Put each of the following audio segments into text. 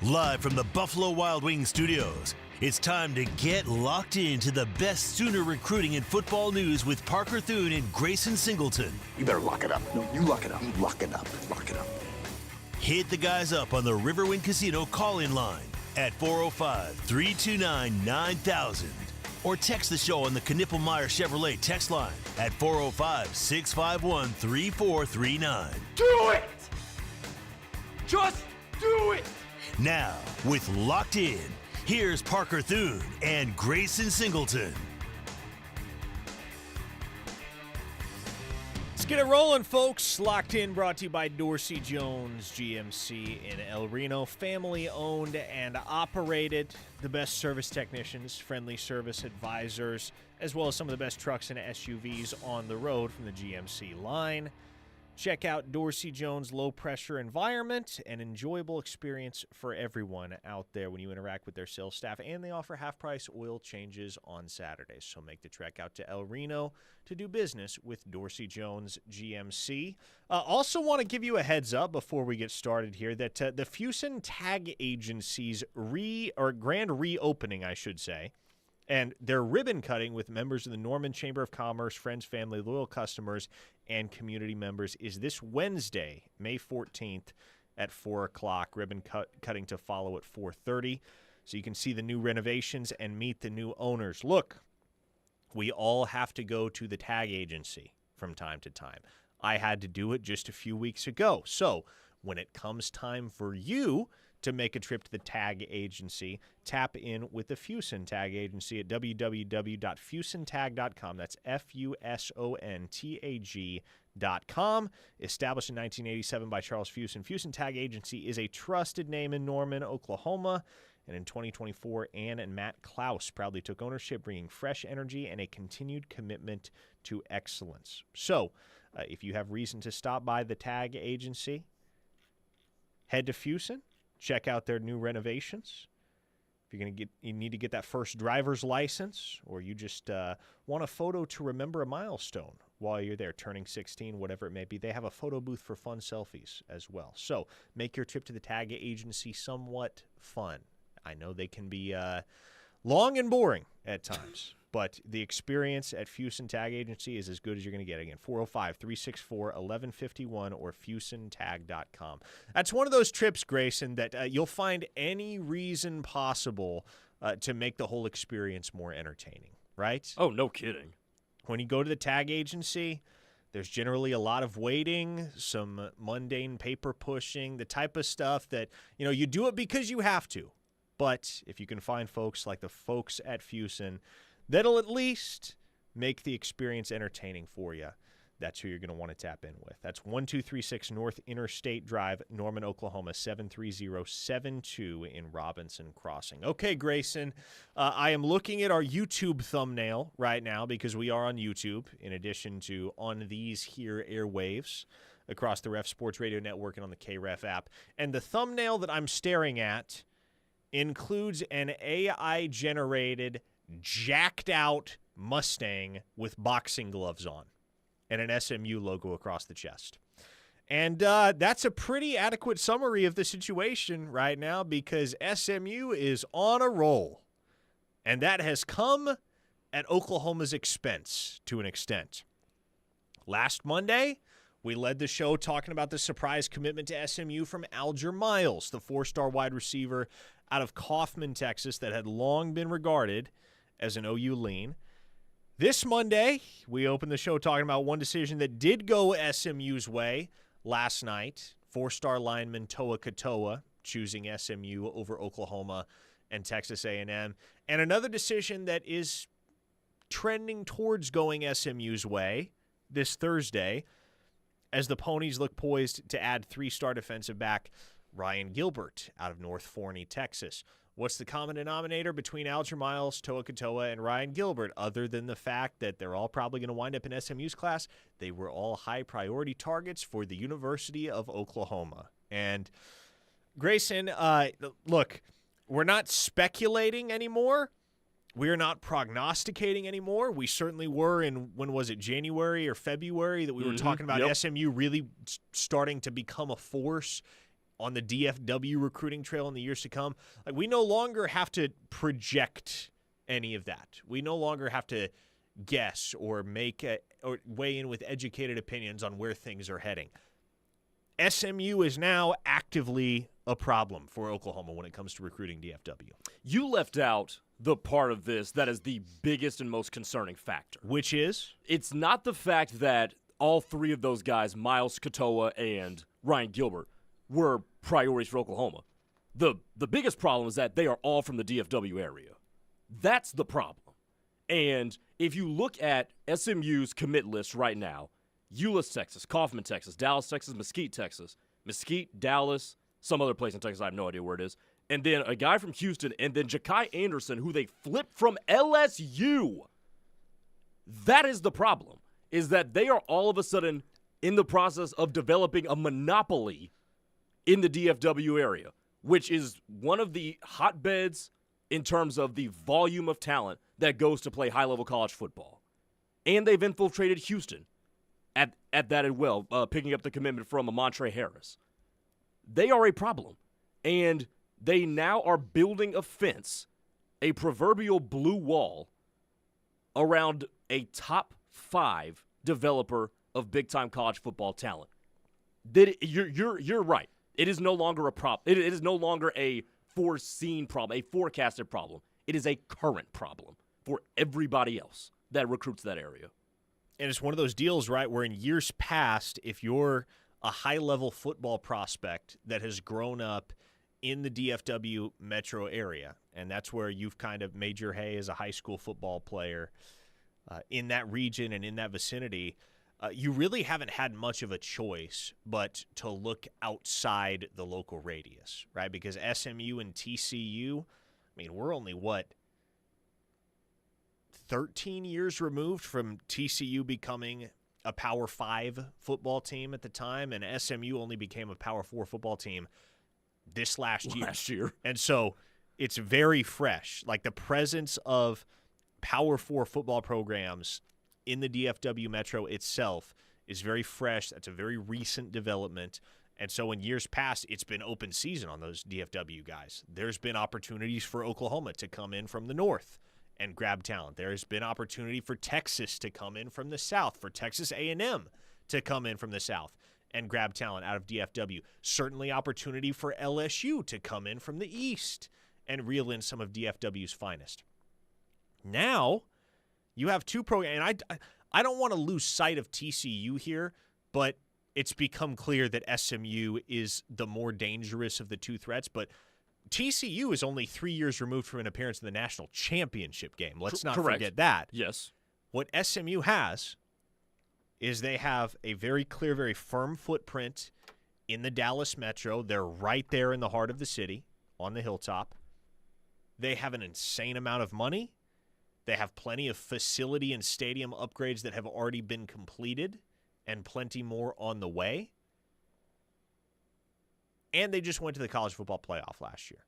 Live from the Buffalo Wild Wings studios, it's time to get locked into the best Sooner recruiting and football news with Parker Thune and Grayson Singleton. You better lock it up. No, you lock it up. You lock it up. Lock it up. Hit the guys up on the Riverwind Casino call-in line at 405-329-9000 or text the show on the CanippleMer Chevrolet text line at 405-651-3439. Do it! Just do it! Now, with Locked In, here's Parker Thune and Grayson Singleton. Let's get it rolling, folks. Locked In, brought to you by Dorsey Jones GMC in El Reno. Family-owned and operated. The best service technicians, friendly service advisors, as well as some of the best trucks and SUVs on the road from the GMC line. Check out Dorsey Jones' low-pressure environment, an enjoyable experience for everyone out there when you interact with their sales staff, and they offer half-price oil changes on Saturdays. So make the trek out to El Reno to do business with Dorsey Jones GMC. Also want to give you a heads up before we get started here that the Fusen Tag Agency's grand reopening, I should say, and their ribbon cutting with members of the Norman Chamber of Commerce, friends, family, loyal customers, and community members is this Wednesday, May 14th at 4 o'clock. Ribbon cutting to follow at 4:30. So you can see the new renovations and meet the new owners. Look, we all have to go to the tag agency from time to time. I had to do it just a few weeks ago. So when it comes time for you to make a trip to the tag agency, tap in with the Fusen Tag Agency at www.fusentag.com. That's FUSONTAG.com. Established in 1987 by Charles Fusen, Fusen Tag Agency is a trusted name in Norman, Oklahoma. And in 2024, Ann and Matt Klaus proudly took ownership, bringing fresh energy and a continued commitment to excellence. So, if you have reason to stop by the Tag Agency, head to Fusen. Check out their new renovations. If you need to get that first driver's license, or you just want a photo to remember a milestone while you're there, turning 16, whatever it may be, they have a photo booth for fun selfies as well. So make your trip to the Tag Agency somewhat fun. I know they can be long and boring at times, but the experience at Fusen Tag Agency is as good as you're going to get. Again, 405-364-1151 or FusenTag.com. That's one of those trips, Grayson, that you'll find any reason possible to make the whole experience more entertaining, right? Oh, no kidding. When you go to the Tag Agency, there's generally a lot of waiting, some mundane paper pushing, the type of stuff that, you do it because you have to. But if you can find folks like the folks at Fusen that'll at least make the experience entertaining for you, that's who you're going to want to tap in with. That's 1236 North Interstate Drive, Norman, Oklahoma, 73072 in Robinson Crossing. Okay, Grayson, I am looking at our YouTube thumbnail right now because we are on YouTube, in addition to on these here airwaves across the Ref Sports Radio Network and on the KREF app. And the thumbnail that I'm staring at includes an AI-generated, jacked-out Mustang with boxing gloves on and an SMU logo across the chest. And that's a pretty adequate summary of the situation right now because SMU is on a roll. And that has come at Oklahoma's expense to an extent. Last Monday, we led the show talking about the surprise commitment to SMU from Alger Miles, the four-star wide receiver out of Kaufman, Texas, that had long been regarded as an OU lean. This Monday, we opened the show talking about one decision that did go SMU's way last night. Four-star lineman Toa Katoa choosing SMU over Oklahoma and Texas A&M. And another decision that is trending towards going SMU's way this Thursday as the Ponies look poised to add three-star defensive back Ryan Gilbert out of North Forney, Texas. What's the common denominator between Alger Miles, Toa Katoa, and Ryan Gilbert, other than the fact that they're all probably going to wind up in SMU's class? They were all high-priority targets for the University of Oklahoma. And, Grayson, look, we're not speculating anymore. We are not prognosticating anymore. We certainly were in, when was it, January or February, that we were talking about SMU really starting to become a force on the DFW recruiting trail in the years to come. Like, we no longer have to project any of that. We no longer have to guess or or weigh in with educated opinions on where things are heading. SMU is now actively a problem for Oklahoma when it comes to recruiting DFW. You left out the part of this that is the biggest and most concerning factor. Which is? It's not the fact that all three of those guys, Miles Katoa and Ryan Gilbert, were priorities for Oklahoma. The biggest problem is that they are all from the DFW area. That's the problem. And if you look at SMU's commit list right now, Euless, Texas, Kaufman, Texas, Dallas, Texas, Mesquite, Dallas, some other place in Texas, I have no idea where it is, and then a guy from Houston, and then Ja'Kai Anderson, who they flipped from LSU. That is the problem, is that they are all of a sudden in the process of developing a monopoly in the DFW area, which is one of the hotbeds in terms of the volume of talent that goes to play high-level college football. And they've infiltrated Houston at that as well, picking up the commitment from Amontre Harris. They are a problem, and they now are building a fence, a proverbial blue wall, around a top 5 developer of big-time college football talent. You're right. It is no longer a problem. It is no longer a foreseen problem, a forecasted problem. It is a current problem for everybody else that recruits that area. And it's one of those deals, right, where in years past, if you're a high-level football prospect that has grown up in the DFW metro area, and that's where you've kind of made your hay as a high school football player in that region and in that vicinity, you really haven't had much of a choice but to look outside the local radius, right? Because SMU and TCU, I mean, we're only, 13 years removed from TCU becoming a Power 5 football team at the time, and SMU only became a Power 4 football team this last year. And so it's very fresh. Like, the presence of Power 4 football programs in the DFW metro itself is very fresh. That's a very recent development. And so in years past, it's been open season on those DFW guys. There's been opportunities for Oklahoma to come in from the north and grab talent. There's been opportunity for Texas to come in from the south, for Texas A&M to come in from the south and grab talent out of DFW. Certainly opportunity for LSU to come in from the east and reel in some of DFW's finest. Now, you have two programs, and I don't want to lose sight of TCU here, but it's become clear that SMU is the more dangerous of the two threats, but TCU is only 3 years removed from an appearance in the national championship game. Let's not forget that. Yes. What SMU has is they have a very clear, very firm footprint in the Dallas metro. They're right there in the heart of the city on the hilltop. They have an insane amount of money. They have plenty of facility and stadium upgrades that have already been completed and plenty more on the way. And they just went to the college football playoff last year.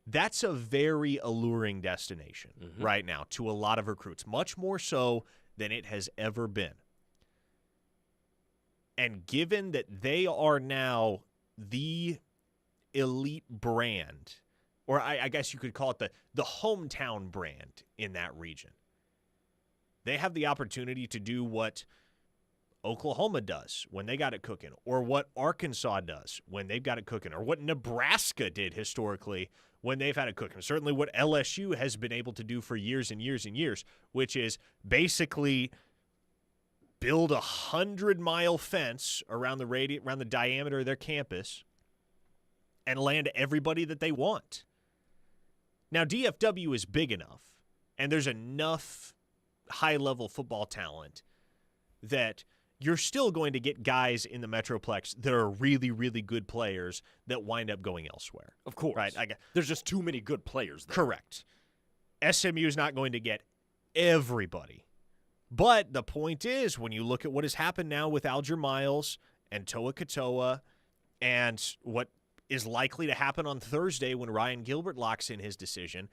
That's a very alluring destination right now to a lot of recruits, much more so than it has ever been. And given that they are now the elite brand, or I guess you could call it the hometown brand in that region, they have the opportunity to do what Oklahoma does when they got it cooking, or what Arkansas does when they've got it cooking, or what Nebraska did historically when they've had it cooking. Certainly what LSU has been able to do for years and years and years, which is basically build a 100-mile fence around the diameter of their campus and land everybody that they want. Now, DFW is big enough, and there's enough high-level football talent that you're still going to get guys in the Metroplex that are really, really good players that wind up going elsewhere. Of course. Right? There's just too many good players there. Correct. SMU is not going to get everybody. But the point is, when you look at what has happened now with Alger Miles and Toa Katoa and what is likely to happen on Thursday when Ryan Gilbert locks in his decision,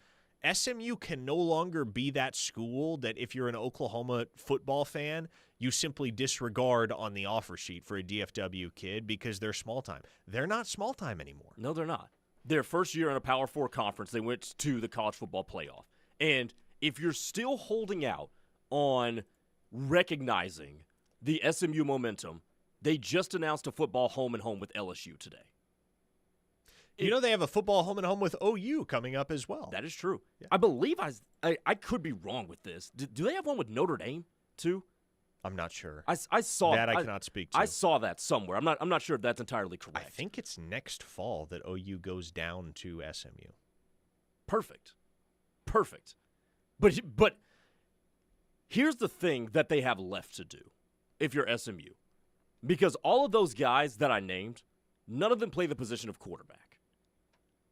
SMU can no longer be that school that if you're an Oklahoma football fan, you simply disregard on the offer sheet for a DFW kid because they're small time. They're not small time anymore. No, they're not. Their first year in a Power 4 conference, they went to the college football playoff. And if you're still holding out on recognizing the SMU momentum, they just announced a football home and home with LSU today. You know they have a football home and home with OU coming up as well. That is true. Yeah. I believe I could be wrong with this. Do they have one with Notre Dame too? I'm not sure. I saw that. I cannot speak to. I saw that somewhere. I'm not sure if that's entirely correct. I think it's next fall that OU goes down to SMU. Perfect. But here's the thing that they have left to do if you're SMU. Because all of those guys that I named, none of them play the position of quarterback.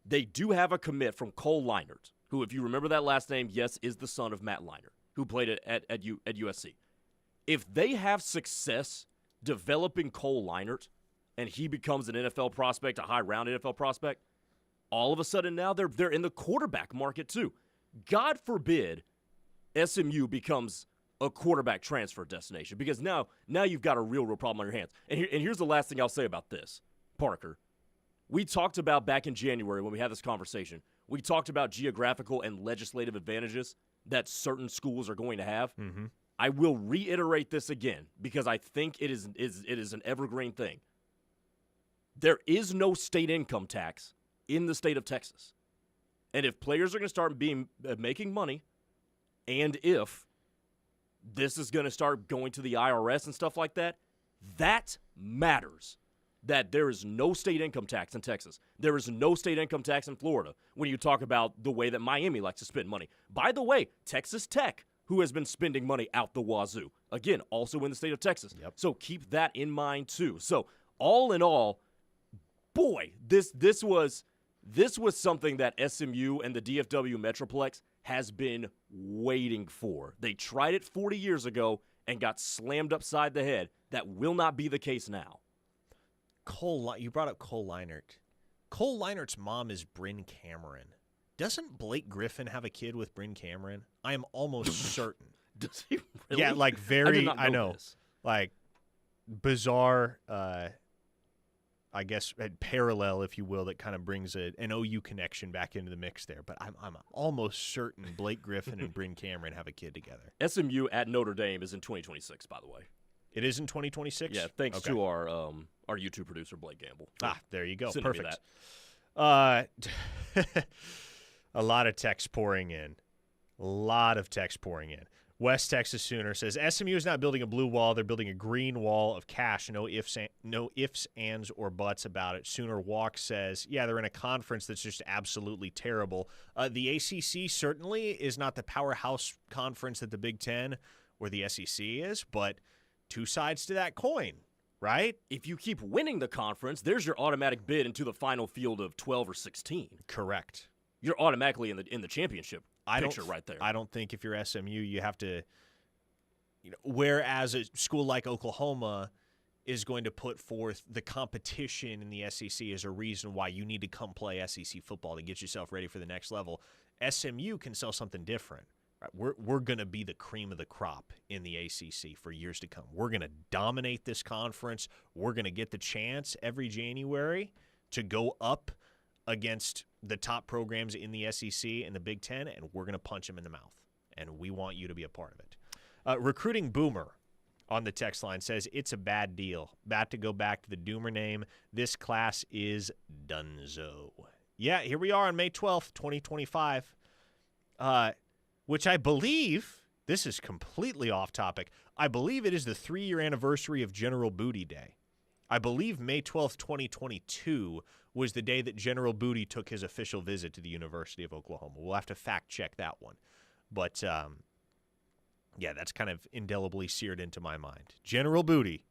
They do have a commit from Cole Leinert, who, if you remember that last name, yes, is the son of Matt Leinert, who played at USC. If they have success developing Cole Leinert and he becomes an NFL prospect, a high-round NFL prospect, all of a sudden now they're in the quarterback market too. God forbid SMU becomes a quarterback transfer destination, because now you've got a real problem on your hands. And here's the last thing I'll say about this, Parker. We talked about back in January when we had this conversation, we talked about geographical and legislative advantages that certain schools are going to have. Mm-hmm. I will reiterate this again because I think it is an evergreen thing. There is no state income tax in the state of Texas. And if players are going to start making money, and if this is going to start going to the IRS and stuff like that, that matters. That there is no state income tax in Texas. There is no state income tax in Florida when you talk about the way that Miami likes to spend money. By the way, Texas Tech, who has been spending money out the wazoo, again, also in the state of Texas. Yep. So keep that in mind too. So all in all, boy, this was something that SMU and the DFW Metroplex has been waiting for. They tried it 40 years ago and got slammed upside the head. That will not be the case now. You brought up Cole Leinert. Cole Leinert's mom is Bryn Cameron. Doesn't Blake Griffin have a kid with Bryn Cameron? I am almost certain. Does he really? Yeah, like I know. This. Like bizarre, I guess, parallel, if you will, that kind of brings an OU connection back into the mix there. But I'm almost certain Blake Griffin and Bryn Cameron have a kid together. SMU at Notre Dame is in 2026, by the way. It is in 2026? Yeah, thanks to our YouTube producer, Blake Gamble. There you go. Sending me Perfect. that. A lot of text pouring in. West Texas Sooner says, SMU is not building a blue wall. They're building a green wall of cash. No ifs, ands, or buts about it. Sooner Walk says, yeah, they're in a conference that's just absolutely terrible. The ACC certainly is not the powerhouse conference that the Big Ten or the SEC is, but two sides to that coin, right? If you keep winning the conference, there's your automatic bid into the final field of 12 or 16. Correct. You're automatically in the championship picture right there. I don't think if you're SMU, you have to, whereas a school like Oklahoma is going to put forth the competition in the SEC as a reason why you need to come play SEC football to get yourself ready for the next level. SMU can sell something different. Right? We're going to be the cream of the crop in the ACC for years to come. We're going to dominate this conference. We're going to get the chance every January to go up against the top programs in the SEC and the Big Ten, and we're going to punch them in the mouth. And we want you to be a part of it. Recruiting Boomer on the text line says, it's a bad deal. About to go back to the Doomer name. This class is donezo. Yeah, here we are on May 12th, 2025. Which I believe, this is completely off topic, I believe it is the 3-year anniversary of General Booty Day. I believe May 12th, 2022 was the day that General Booty took his official visit to the University of Oklahoma. We'll have to fact check that one. But, yeah, that's kind of indelibly seared into my mind. General Booty,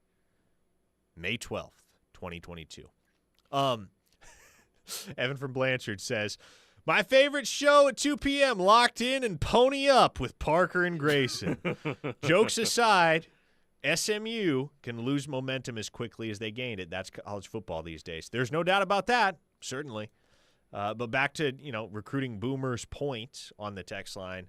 May 12th, 2022. Evan from Blanchard says, my favorite show at 2 p.m., Locked In and Pony Up with Parker and Grayson. Jokes aside, SMU can lose momentum as quickly as they gained it. That's college football these days. There's no doubt about that, certainly. But back to, Recruiting Boomer's point on the text line,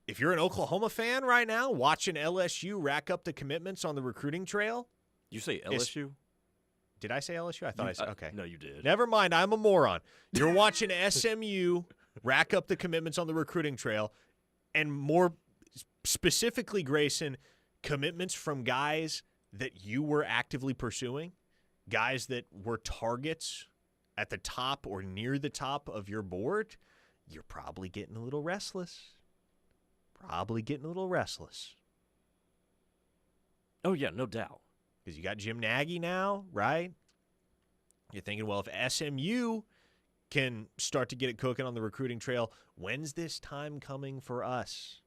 if you're an Oklahoma fan right now, watching LSU rack up the commitments on the recruiting trail. You say LSU? Did I say LSU? I thought I said, okay. No, you did. Never mind, I'm a moron. You're watching SMU rack up the commitments on the recruiting trail, and more specifically, Grayson, commitments from guys that you were actively pursuing, guys that were targets at the top or near the top of your board. You're probably getting a little restless. Oh, yeah, no doubt. Because you got Jim Nagy now, right? You're thinking, well, if SMU can start to get it cooking on the recruiting trail, when's this time coming for us?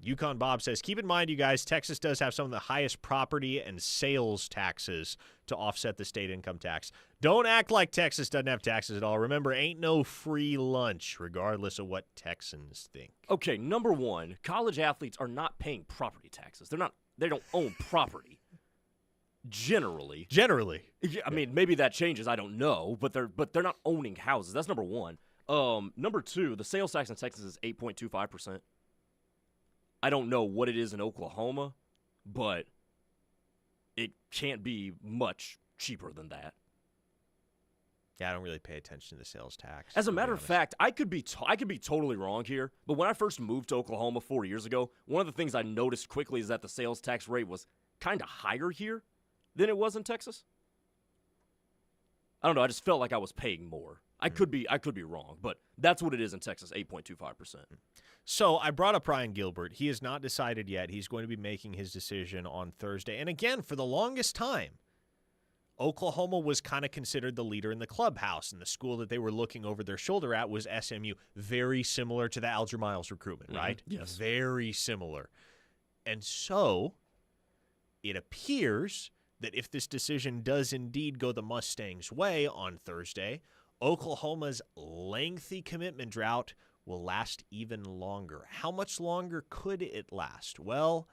Yukon Bob says, keep in mind, you guys, Texas does have some of the highest property and sales taxes to offset the state income tax. Don't act like Texas doesn't have taxes at all. Remember, ain't no free lunch, regardless of what Texans think. Okay, number one, college athletes are not paying property taxes. They don't own property. Generally. Yeah, I mean, maybe that changes. I don't know, but they're not owning houses. That's number one. Number two, the sales tax in Texas is 8.25%. I don't know what it is in Oklahoma, but it can't be much cheaper than that. Yeah, I don't really pay attention to the sales tax. As a matter of fact, I could be totally wrong here, but when I first moved to Oklahoma 4 years ago, one of the things I noticed quickly is that the sales tax rate was kind of higher here than it was in Texas. I don't know. I just felt like I was paying more. I could be wrong, but that's what it is in Texas, 8.25%. So I brought up Ryan Gilbert. He has not decided yet. He's going to be making his decision on Thursday. And again, for the longest time, Oklahoma was kind of considered the leader in the clubhouse, and the school that they were looking over their shoulder at was SMU. Very similar to the Alger Miles recruitment, right? Yes. Very similar. And so it appears that if this decision does indeed go the Mustangs' way on Thursday, Oklahoma's lengthy commitment drought will last even longer. How much longer could it last? Well,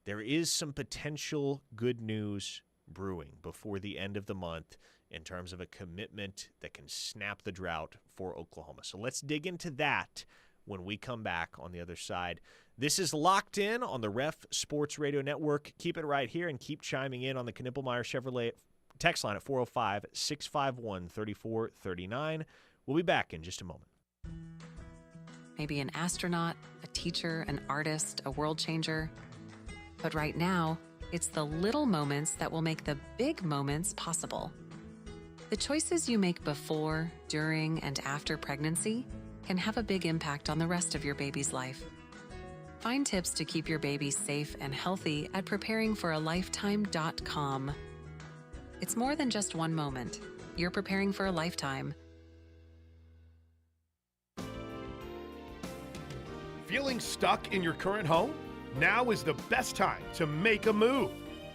there is some potential good news brewing before the end of the month in terms of a commitment that can snap the drought for Oklahoma. So let's dig into that when we come back on the other side. This is Locked In on the Ref Sports Radio Network. Keep it right here and keep chiming in on the CanippleMer Chevrolet text line at 405-651-3439. We'll be back in just a moment. Maybe an astronaut, a teacher, an artist, a world changer. But right now, it's the little moments that will make the big moments possible. The choices you make before, during, and after pregnancy can have a big impact on the rest of your baby's life. Find tips to keep your baby safe and healthy at preparingforalifetime.com. It's more than just one moment. You're preparing for a lifetime. Feeling stuck in your current home? Now is the best time to make a move.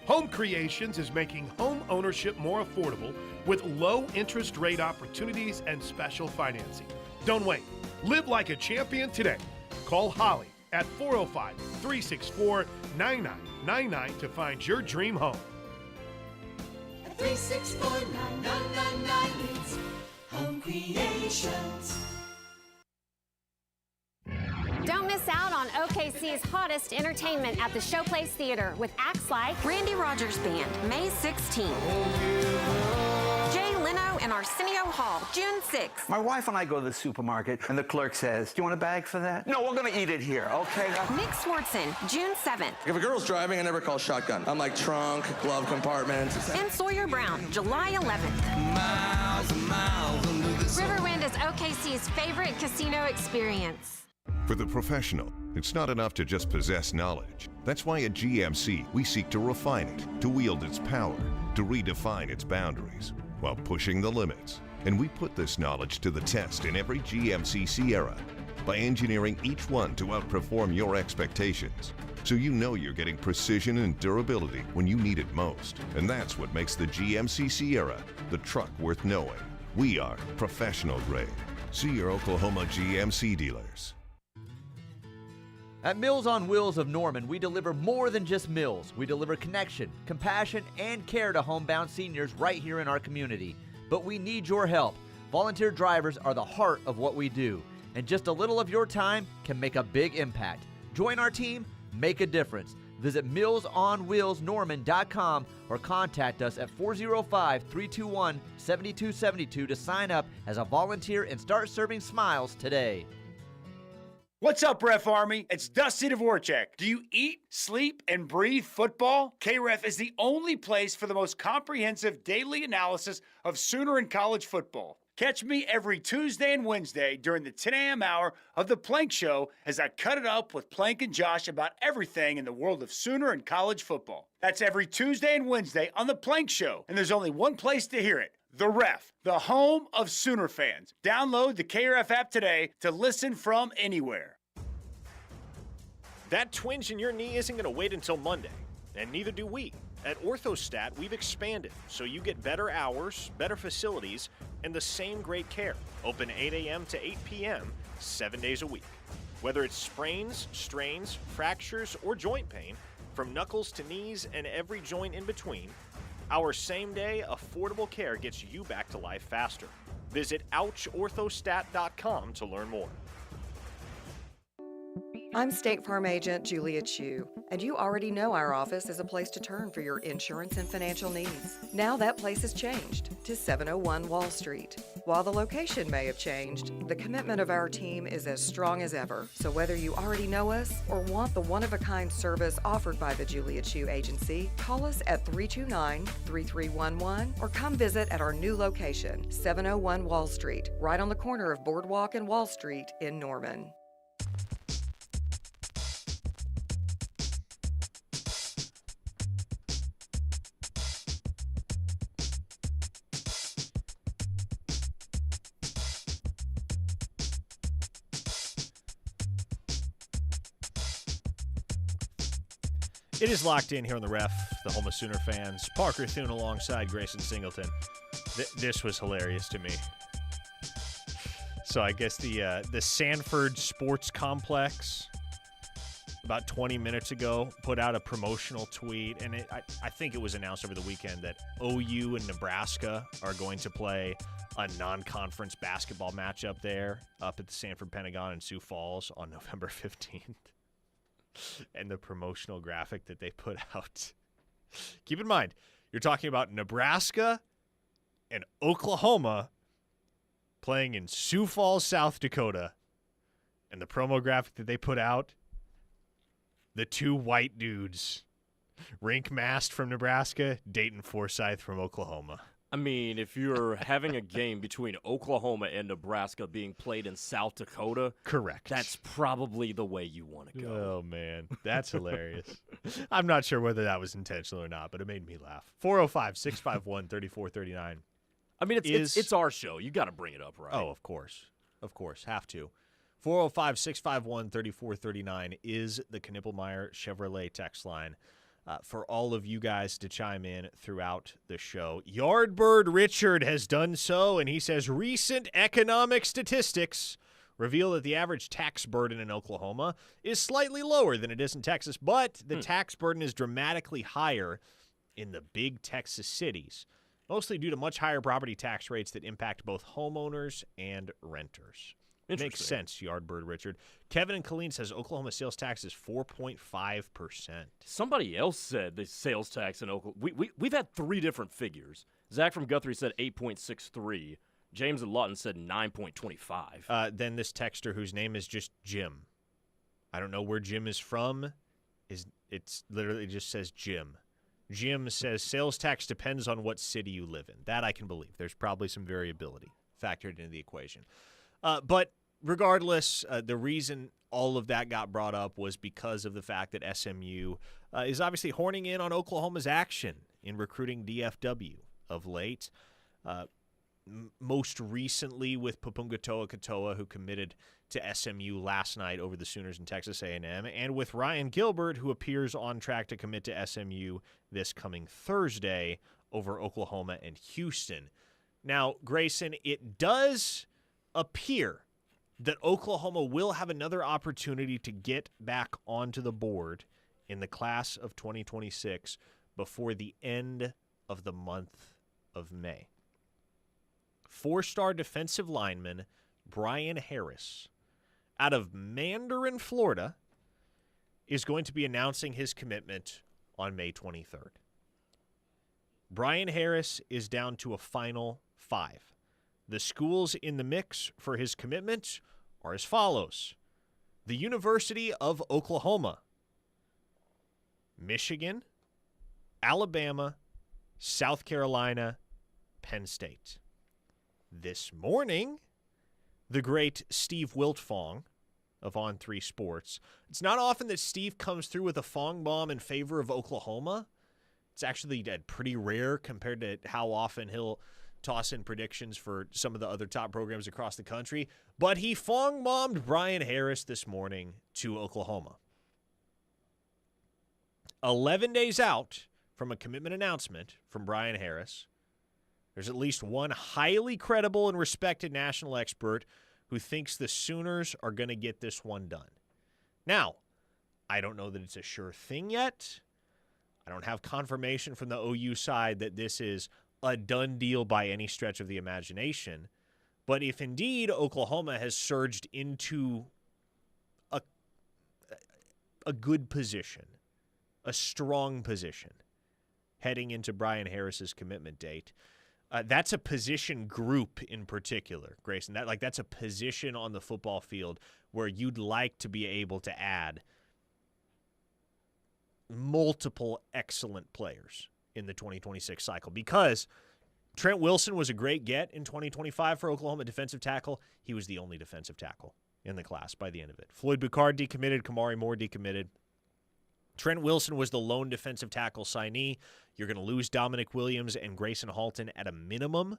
Home Creations is making home ownership more affordable with low interest rate opportunities and special financing. Don't wait. Live like a champion today. Call Holly at 405-364-9999 to find your dream home. 364-9999 is Home Creations. Don't miss out on OKC's hottest entertainment at the Showplace Theater with acts like Randy Rogers Band, May 16th. Jay Leno and Arsenio Hall, June 6th. My wife and I go to the supermarket, and the clerk says, "Do you want a bag for that?" "No, we're going to eat it here, okay?" Nick Swartzen, June 7th. If a girl's driving, I never call shotgun. I'm like trunk, glove compartment. And Sawyer Brown, July 11th. Miles and miles under the sun. Riverwind is OKC's favorite casino experience. For the professional, it's not enough to just possess knowledge. That's why at GMC, we seek to refine it, to wield its power, to redefine its boundaries, while pushing the limits. And we put this knowledge to the test in every GMC Sierra by engineering each one to outperform your expectations. So you know you're getting precision and durability when you need it most. And that's what makes the GMC Sierra the truck worth knowing. We are professional grade. See your Oklahoma GMC dealers. At Meals on Wheels of Norman, we deliver more than just meals. We deliver connection, compassion, and care to homebound seniors right here in our community. But we need your help. Volunteer drivers are the heart of what we do. And just a little of your time can make a big impact. Join our team, make a difference. Visit millsonwheelsnorman.com or contact us at 405-321-7272 to sign up as a volunteer and start serving smiles today. What's up, Ref Army? It's Dusty Dvorak. Do you eat, sleep, and breathe football? KREF is the only place for the most comprehensive daily analysis of Sooner and college football. Catch me every Tuesday and Wednesday during the 10 a.m. hour of The Plank Show as I cut it up with Plank and Josh about everything in the world of Sooner and college football. That's every Tuesday and Wednesday on The Plank Show, and there's only one place to hear it. The Ref, the home of Sooner fans. Download the KRF app today to listen from anywhere. That twinge in your knee isn't going to wait until Monday, and neither do we. At Orthostat, we've expanded, so you get better hours, better facilities, and the same great care. Open 8 a.m. to 8 p.m., 7 days a week. Whether it's sprains, strains, fractures, or joint pain, from knuckles to knees and every joint in between, our same-day, affordable care gets you back to life faster. Visit OuchOrthostat.com to learn more. I'm State Farm Agent Julia Chu, and you already know our office is a place to turn for your insurance and financial needs. Now that place has changed to 701 Wall Street. While the location may have changed, the commitment of our team is as strong as ever. So whether you already know us or want the one-of-a-kind service offered by the Julia Chu Agency, call us at 329-3311 or come visit at our new location, 701 Wall Street, right on the corner of Boardwalk and Wall Street in Norman. It is locked in here on the Ref, the home of Sooner fans. Parker Thune alongside Grayson Singleton. This was hilarious to me. So I guess the Sanford Sports Complex about 20 minutes ago put out a promotional tweet, and I think it was announced over the weekend that OU and Nebraska are going to play a non-conference basketball matchup there up at the Sanford Pentagon in Sioux Falls on November 15th. And the promotional graphic that they put out. Keep in mind, you're talking about Nebraska and Oklahoma playing in Sioux Falls, South Dakota. And the promo graphic that they put out, the two white dudes. Rink Mast from Nebraska, Dayton Forsyth from Oklahoma. I mean, if you're having a game between Oklahoma and Nebraska being played in South Dakota, correct. That's probably the way you want to go. Oh, man. That's hilarious. I'm not sure whether that was intentional or not, but it made me laugh. 405-651-3439. I mean, it's our show. You got to bring it up, right? Oh, of course. Of course. Have to. 405-651-3439 is the CanippleMer Chevrolet text line. For all of you guys to chime in throughout the show. Yardbird Richard has done so, and he says recent economic statistics reveal that the average tax burden in Oklahoma is slightly lower than it is in Texas, but the tax burden is dramatically higher in the big Texas cities, mostly due to much higher property tax rates that impact both homeowners and renters. Makes sense, Yardbird Richard. Kevin and Colleen says Oklahoma sales tax is 4.5%. Somebody else said the sales tax in Oklahoma. We've had three different figures. Zach from Guthrie said 8.63. James and Lawton said 9.25. Then this texter whose name is just Jim. I don't know where Jim is from. It's literally just says Jim. Jim says sales tax depends on what city you live in. That I can believe. There's probably some variability factored into the equation. But regardless, the reason all of that got brought up was because of the fact that SMU is obviously horning in on Oklahoma's action in recruiting DFW of late. Most recently with Popunga Toa Katoa, who committed to SMU last night over the Sooners in Texas A&M, and with Ryan Gilbert, who appears on track to commit to SMU this coming Thursday over Oklahoma and Houston. Now, Grayson, it does appear that Oklahoma will have another opportunity to get back onto the board in the class of 2026 before the end of the month of May. Four-star defensive lineman Brian Harris out of Mandarin, Florida, is going to be announcing his commitment on May 23rd. Brian Harris is down to a final 5. The schools in the mix for his commitment are as follows: the University of Oklahoma, Michigan, Alabama, South Carolina, Penn State. This morning, the great Steve Wiltfong of On3 Sports. It's not often that Steve comes through with a Fong bomb in favor of Oklahoma. It's actually pretty rare compared to how often he'll toss in predictions for some of the other top programs across the country. But he Fong bombed Brian Harris this morning to Oklahoma. 11 days out from a commitment announcement from Brian Harris, there's at least one highly credible and respected national expert who thinks the Sooners are going to get this one done. Now, I don't know that it's a sure thing yet. I don't have confirmation from the OU side that this is a done deal by any stretch of the imagination. But if indeed Oklahoma has surged into a good position, a strong position, heading into Brian Harris's commitment date, that's a position group in particular, Grayson. That's a position on the football field where you'd like to be able to add multiple excellent players in the 2026 cycle, because Trent Wilson was a great get in 2025 for Oklahoma defensive tackle. He was the only defensive tackle in the class by the end of it. Floyd Boucard decommitted, Kamari Moore decommitted. Trent Wilson was the lone defensive tackle signee. You're going to lose Dominic Williams and Grayson Halton at a minimum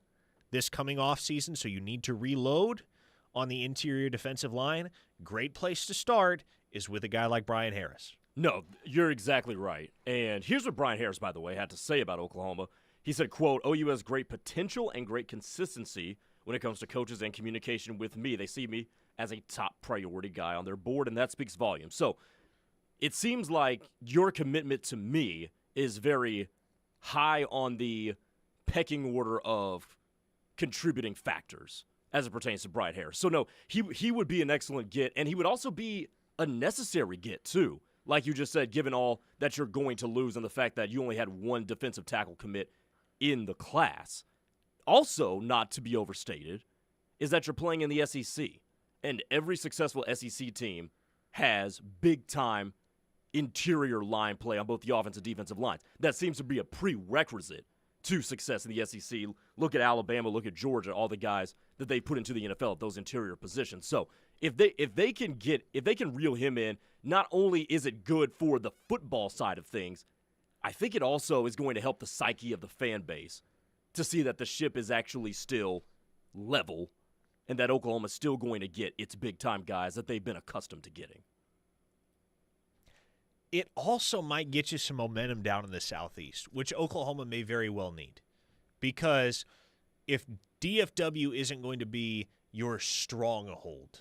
this coming offseason, so you need to reload on the interior defensive line. Great place to start is with a guy like Brian Harris. No, you're exactly right. And here's what Brian Harris, by the way, had to say about Oklahoma. He said, quote, "OU has great potential and great consistency when it comes to coaches and communication with me. They see me as a top priority guy on their board, and that speaks volumes." So it seems like your commitment to me is very high on the pecking order of contributing factors as it pertains to Brian Harris. So, no, he would be an excellent get, and he would also be a necessary get, too. Like you just said, given all that you're going to lose and the fact that you only had one defensive tackle commit in the class. Also, not to be overstated, is that you're playing in the SEC, and every successful SEC team has big-time interior line play on both the offensive and defensive lines. That seems to be a prerequisite to success in the SEC. Look at Alabama, look at Georgia, all the guys that they put into the NFL at those interior positions. So if they can reel him in, not only is it good for the football side of things, I think it also is going to help the psyche of the fan base to see that the ship is actually still level and that Oklahoma's still going to get its big-time guys that they've been accustomed to getting. It also might get you some momentum down in the Southeast, which Oklahoma may very well need. Because if DFW isn't going to be your stronghold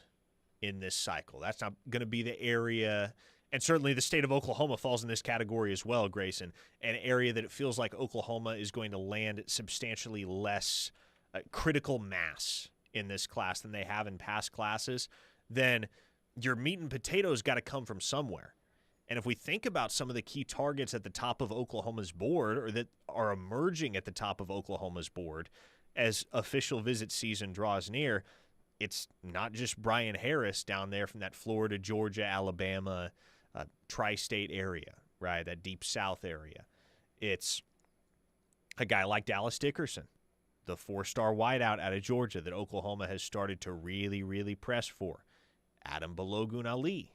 in this cycle, that's not going to be the area, and certainly the state of Oklahoma falls in this category as well, Grayson, an area that it feels like Oklahoma is going to land substantially less critical mass in this class than they have in past classes, then your meat and potatoes got to come from somewhere. And if we think about some of the key targets at the top of Oklahoma's board, or that are emerging at the top of Oklahoma's board as official visit season draws near, it's not just Brian Harris down there from that Florida, Georgia, Alabama, tri-state area, right, that deep south area. It's a guy like Dallas Dickerson, the 4-star wideout out of Georgia that Oklahoma has started to really, really press for. Adam Balogun Ali,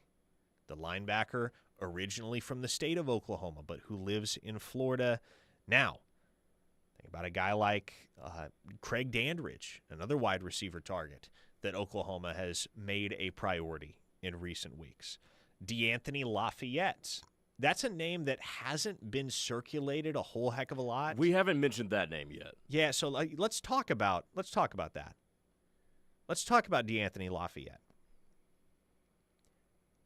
the linebacker originally from the state of Oklahoma, but who lives in Florida now. Think about a guy like Craig Dandridge, another wide receiver target that Oklahoma has made a priority in recent weeks. DeAnthony Lafayette. That's a name that hasn't been circulated a whole heck of a lot. We haven't mentioned that name yet. Yeah, so let's talk about that. Let's talk about DeAnthony Lafayette.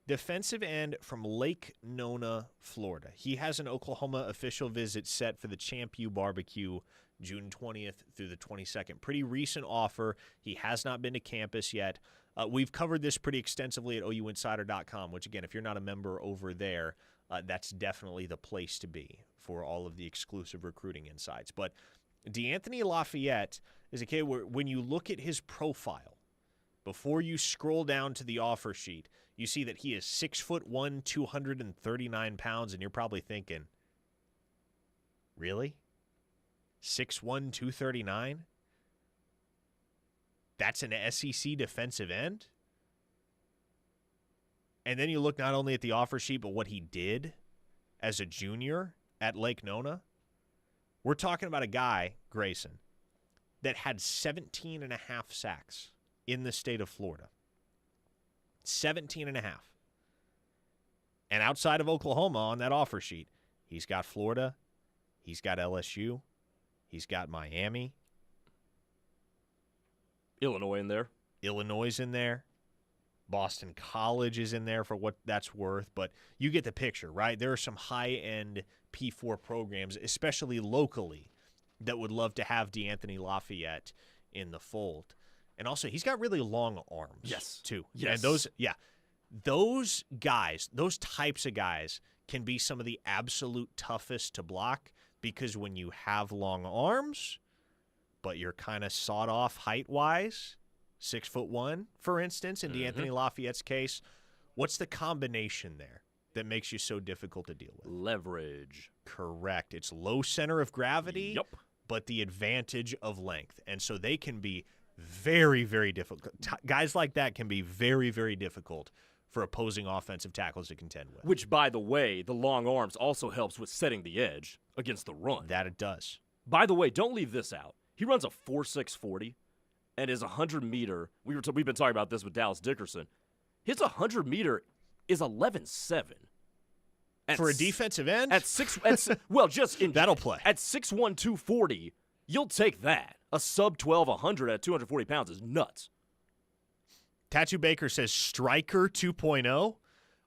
Defensive end from Lake Nona, Florida. He has an Oklahoma official visit set for the Champ U Barbecue June 20th through the 22nd. Pretty recent offer. He has not been to campus yet. We've covered this pretty extensively at OUinsider.com, which, again, if you're not a member over there, that's definitely the place to be for all of the exclusive recruiting insights. But DeAnthony Lafayette is a kid where when you look at his profile, before you scroll down to the offer sheet, you see that he is 6'1", 239 pounds, and you're probably thinking, really? 6'1", 239? That's an SEC defensive end? And then you look not only at the offer sheet, but what he did as a junior at Lake Nona. We're talking about a guy, Grayson, that had 17 and a half sacks in the state of Florida. 17 and a half. And outside of Oklahoma on that offer sheet, he's got Florida, he's got LSU, he's got Miami. Illinois in there. Illinois is in there. Boston College is in there for what that's worth. But you get the picture, right? There are some high-end P4 programs, especially locally, that would love to have DeAnthony Lafayette in the fold. And also, he's got really long arms, yes, too. Yes. And those guys, those types of guys can be some of the absolute toughest to block because when you have long arms, but you're kind of sawed off height-wise, 6'1", for instance, in DeAnthony Lafayette's case, what's the combination there that makes you so difficult to deal with? Leverage. Correct. It's low center of gravity, Yep. but the advantage of length. And so they can be very, very difficult. Guys like that can be very, very difficult for opposing offensive tackles to contend with. Which, by the way, the long arms also helps with setting the edge against the run. That it does. By the way, don't leave this out. He runs a 4.6 40 and his 100-meter, we've been talking about this with Dallas Dickerson, his 100-meter is 11.7. For a defensive end? Well, just in that'll play. At 6'1", 240, you'll take that. A sub-12 100 at 240 pounds is nuts. Tattoo Baker says Striker 2.0.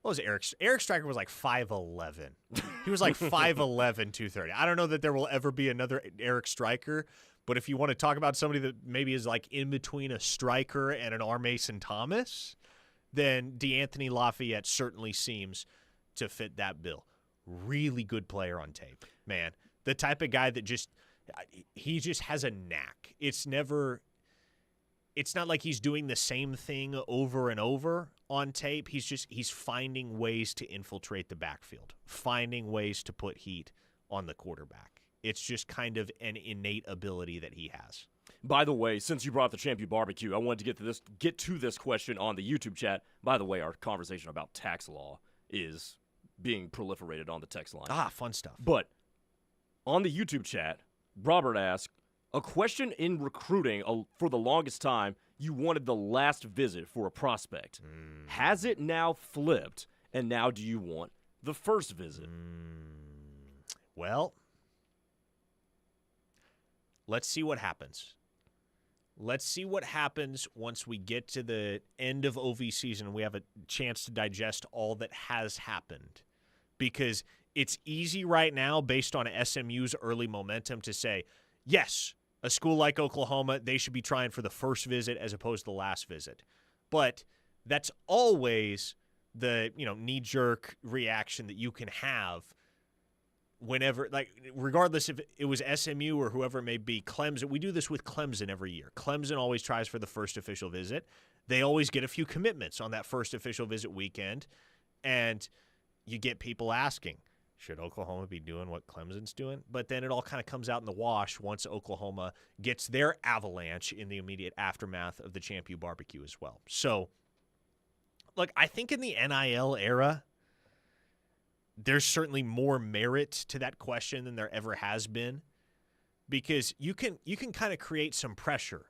What was Eric? Eric Striker was like 5'11". He was like 5'11", 230. I don't know that there will ever be another Eric Striker, but if you want to talk about somebody that maybe is like in between a Striker and an R. Mason Thomas, then DeAnthony Lafayette certainly seems to fit that bill. Really good player on tape, man. The type of guy that he just has a knack. It's not like he's doing the same thing over and over on tape. He's finding ways to infiltrate the backfield, finding ways to put heat on the quarterback. It's just kind of an innate ability that he has. By the way, since you brought up the Champ U Barbecue, I wanted to get to this question on the YouTube chat. By the way, our conversation about tax law is being proliferated on the text line. Fun stuff. But on the YouTube chat, Robert asked, a question in recruiting for the longest time, you wanted the last visit for a prospect. Has it now flipped, and now do you want the first visit? Well, let's see what happens. Let's see what happens once we get to the end of OV season and we have a chance to digest all that has happened. Because it's easy right now, based on SMU's early momentum, to say, yes, a school like Oklahoma, they should be trying for the first visit as opposed to the last visit. But that's always the knee-jerk reaction that you can have whenever, like, regardless if it was SMU or whoever it may be. Clemson, we do this with Clemson every year. Clemson always tries for the first official visit. They always get a few commitments on that first official visit weekend, and you get people asking, should Oklahoma be doing what Clemson's doing? But then it all kind of comes out in the wash once Oklahoma gets their avalanche in the immediate aftermath of the Champ U Barbecue as well. So, look, I think in the NIL era, there's certainly more merit to that question than there ever has been, because you can kind of create some pressure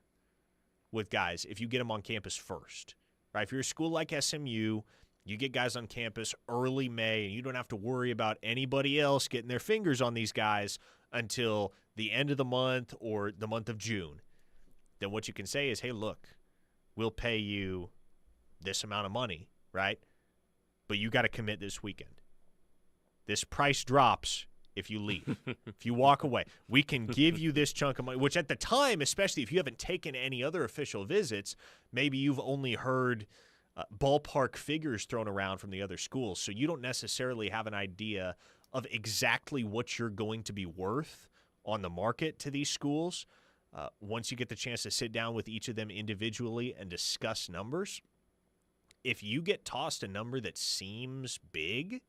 with guys if you get them on campus first, right? If you're a school like SMU, you get guys on campus early May, and you don't have to worry about anybody else getting their fingers on these guys until the end of the month or the month of June. Then what you can say is, hey, look, we'll pay you this amount of money, right? but you got to commit this weekend. This price drops if you leave, if you walk away. We can give you this chunk of money, which at the time, especially if you haven't taken any other official visits, maybe you've only heard ballpark figures thrown around from the other schools, so you don't necessarily have an idea of exactly what you're going to be worth on the market to these schools. Once you get the chance to sit down with each of them individually and discuss numbers, if you get tossed a number that seems big,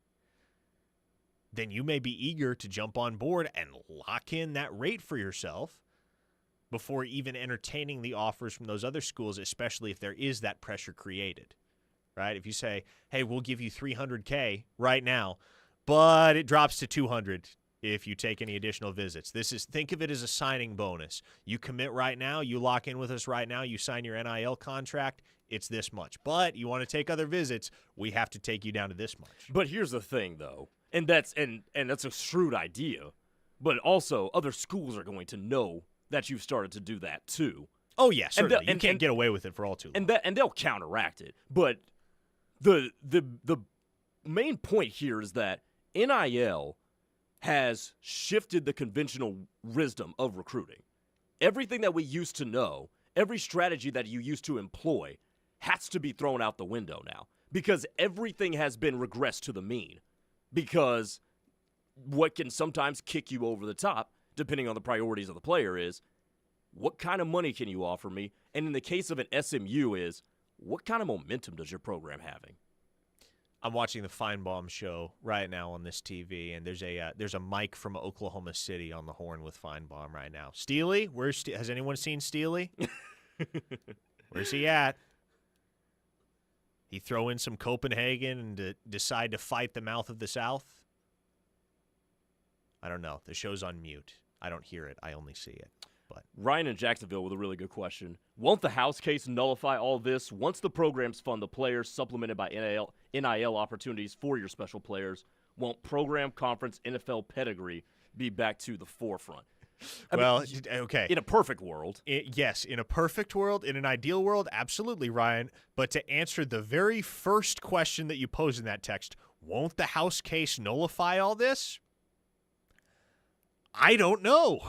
then you may be eager to jump on board and lock in that rate for yourself before even entertaining the offers from those other schools, especially if there is that pressure created, right? If you say, hey, we'll give you $300K right now, but it drops to $200 if you take any additional visits. Think of it as a signing bonus. You commit right now, you lock in with us right now, you sign your NIL contract, it's this much. But you want to take other visits, we have to take you down to this much. But here's the thing, though, and that's a shrewd idea, but also other schools are going to know that you've started to do that too. Oh, yeah, certainly. You can't get away with it for all too long. And they'll counteract it. But the main point here is that NIL has shifted the conventional wisdom of recruiting. Everything that we used to know, every strategy that you used to employ has to be thrown out the window now because everything has been regressed to the mean. Because what can sometimes kick you over the top, depending on the priorities of the player, is what kind of money can you offer me? And in the case of an SMU is, what kind of momentum does your program having? I'm watching the Feinbaum show right now on this TV, and there's a Mike from Oklahoma City on the horn with Feinbaum right now. Steely, has anyone seen Steely? Where's he at? He throw in some Copenhagen and decide to fight the mouth of the South? I don't know. The show's on mute. I don't hear it. I only see it. But Ryan in Jacksonville with a really good question. Won't the House case nullify all this once the programs fund the players supplemented by NIL opportunities for your special players? Won't program, conference, NFL pedigree be back to the forefront? Okay. In a perfect world. Yes, in a perfect world, in an ideal world, absolutely, Ryan. But to answer the very first question that you posed in that text, won't the House case nullify all this? I don't know.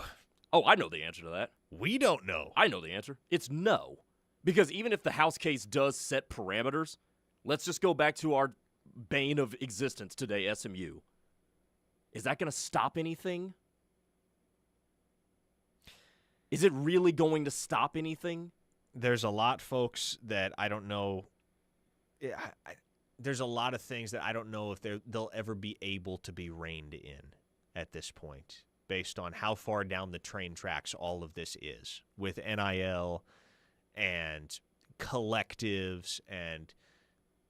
Oh, I know the answer to that. We don't know. I know the answer. It's no. Because even if the House case does set parameters, let's just go back to our bane of existence today, SMU. Is that going to stop anything? Is it really going to stop anything? There's a lot, folks, that I don't know. There's a lot of things that I don't know if they'll ever be able to be reined in at this point, based on how far down the train tracks all of this is with NIL and collectives and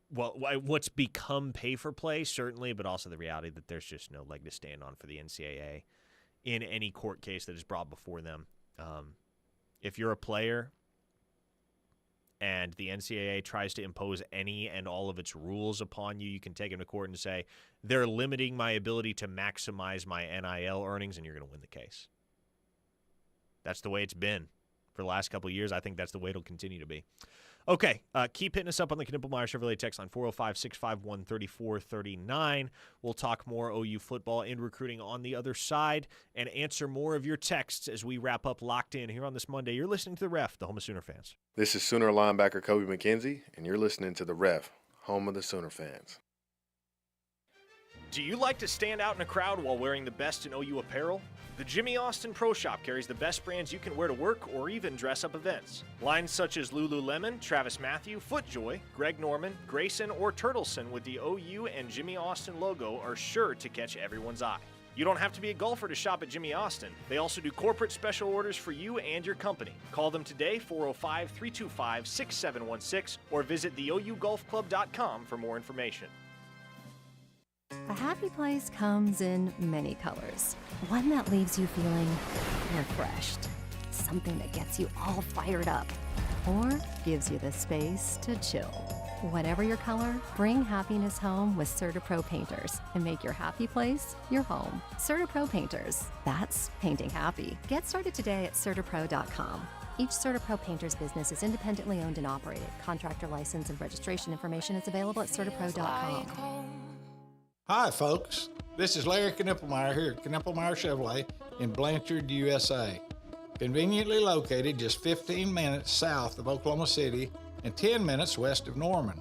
what's become pay-for-play, certainly, but also the reality that there's just no leg to stand on for the NCAA in any court case that is brought before them. If you're a player and the NCAA tries to impose any and all of its rules upon you, you can take them to court and say, they're limiting my ability to maximize my NIL earnings, and you're going to win the case. That's the way it's been for the last couple of years. I think that's the way it'll continue to be. Okay, keep hitting us up on the CanippleMer Chevrolet text line 405-651-3439. We'll talk more OU football and recruiting on the other side and answer more of your texts as we wrap up Locked In here on this Monday. You're listening to The Ref, the home of Sooner fans. This is Sooner linebacker Kobe McKenzie, and you're listening to The Ref, home of the Sooner fans. Do you like to stand out in a crowd while wearing the best in OU apparel? The Jimmy Austin Pro Shop carries the best brands you can wear to work or even dress up events. Lines such as Lululemon, Travis Mathew, FootJoy, Greg Norman, Grayson, or Turtleson with the OU and Jimmy Austin logo are sure to catch everyone's eye. You don't have to be a golfer to shop at Jimmy Austin. They also do corporate special orders for you and your company. Call them today, 405-325-6716, or visit theougolfclub.com for more information. A happy place comes in many colors. One that leaves you feeling refreshed. Something that gets you all fired up. Or gives you the space to chill. Whatever your color, bring happiness home with CertaPro Painters and make your happy place your home. CertaPro Painters. That's painting happy. Get started today at CertaPro.com. Each CertaPro Painters business is independently owned and operated. Contractor license and registration information is available at CertaPro.com. Hi, folks. This is Larry CanippleMer here at CanippleMer Chevrolet in Blanchard, USA. Conveniently located just 15 minutes south of Oklahoma City and 10 minutes west of Norman.